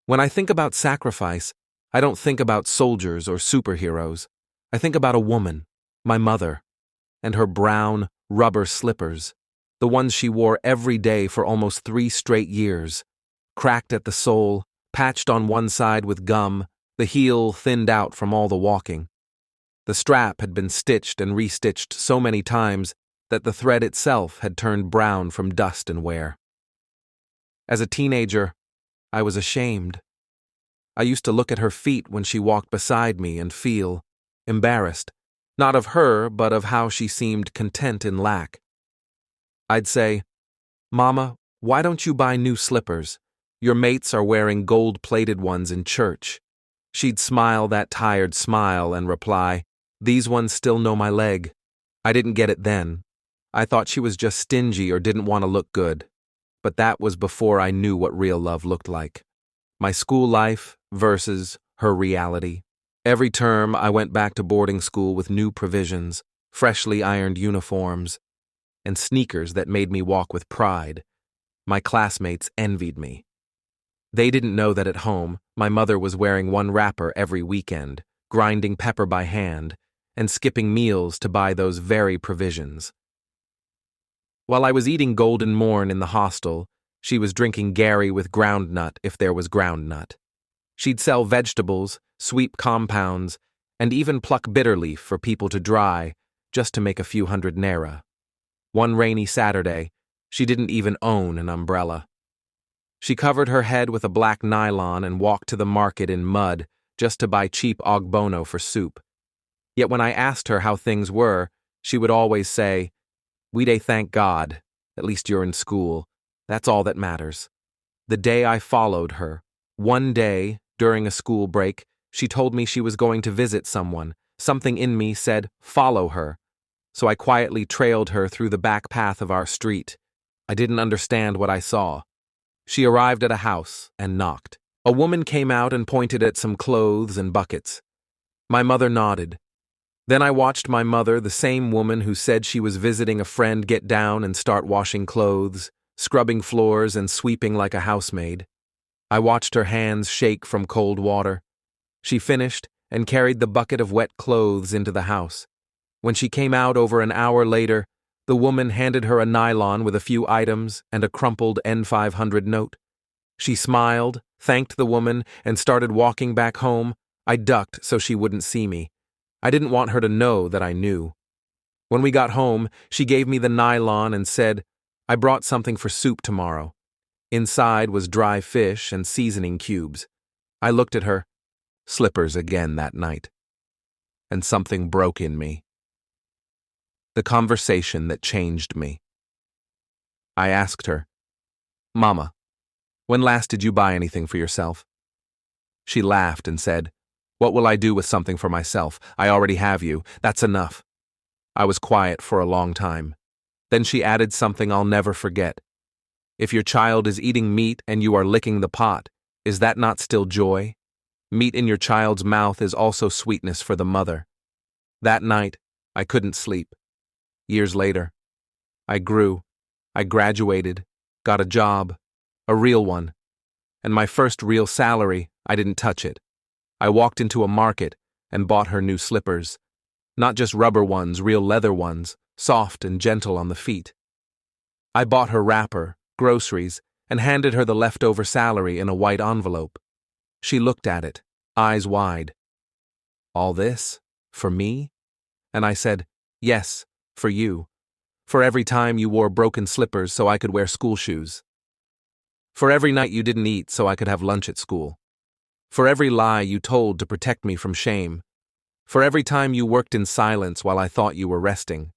When I think about sacrifice, I don't think about soldiers or superheroes. I think about a woman, my mother, and her brown, rubber slippers, the ones she wore every day for almost 3 straight years, cracked at the sole, patched on one side with gum, the heel thinned out from all the walking. The strap had been stitched and restitched so many times that the thread itself had turned brown from dust and wear. As a teenager, I was ashamed. I used to look at her feet when she walked beside me and feel embarrassed, not of her, but of how she seemed content in lack. I'd say, "Mama, why don't you buy new slippers? Your mates are wearing gold-plated ones in church." She'd smile that tired smile and reply, "These ones still know my leg." I didn't get it then. I thought she was just stingy or didn't want to look good. But that was before I knew what real love looked like. My school life versus her reality. Every term, I went back to boarding school with new provisions, freshly ironed uniforms, and sneakers that made me walk with pride. My classmates envied me. They didn't know that at home, my mother was wearing one wrapper every weekend, grinding pepper by hand, and skipping meals to buy those very provisions. While I was eating Golden Morn in the hostel, she was drinking Gary with groundnut if there was groundnut. She'd sell vegetables, sweep compounds, and even pluck bitterleaf for people to dry, just to make a few hundred naira. One rainy Saturday, she didn't even own an umbrella. She covered her head with a black nylon and walked to the market in mud just to buy cheap ogbono for soup. Yet when I asked her how things were, she would always say, "We dey thank God, at least you're in school. That's all that matters." The day I followed her, one day, during a school break, she told me she was going to visit someone. Something in me said, "Follow her." So I quietly trailed her through the back path of our street. I didn't understand what I saw. She arrived at a house and knocked. A woman came out and pointed at some clothes and buckets. My mother nodded. Then I watched my mother, the same woman who said she was visiting a friend, get down and start washing clothes, scrubbing floors and sweeping like a housemaid. I watched her hands shake from cold water. She finished and carried the bucket of wet clothes into the house. When she came out over an hour later, the woman handed her a nylon with a few items and a crumpled N500 note. She smiled, thanked the woman, and started walking back home. I ducked so she wouldn't see me. I didn't want her to know that I knew. When we got home, she gave me the nylon and said, "I brought something for soup tomorrow." Inside was dry fish and seasoning cubes. I looked at her, slippers again that night, and something broke in me. The conversation that changed me. I asked her, "Mama, when last did you buy anything for yourself?" She laughed and said, "What will I do with something for myself? I already have you. That's enough." I was quiet for a long time. Then she added something I'll never forget. "If your child is eating meat and you are licking the pot, is that not still joy? Meat in your child's mouth is also sweetness for the mother." That night, I couldn't sleep. Years later, I grew. I graduated, got a job, a real one. And my first real salary, I didn't touch it. I walked into a market and bought her new slippers. Not just rubber ones, real leather ones, soft and gentle on the feet. I bought her wrapper, groceries, and handed her the leftover salary in a white envelope. She looked at it, eyes wide. "All this? For me?" And I said, "Yes, for you. For every time you wore broken slippers so I could wear school shoes. For every night you didn't eat so I could have lunch at school. For every lie you told to protect me from shame. For every time you worked in silence while I thought you were resting.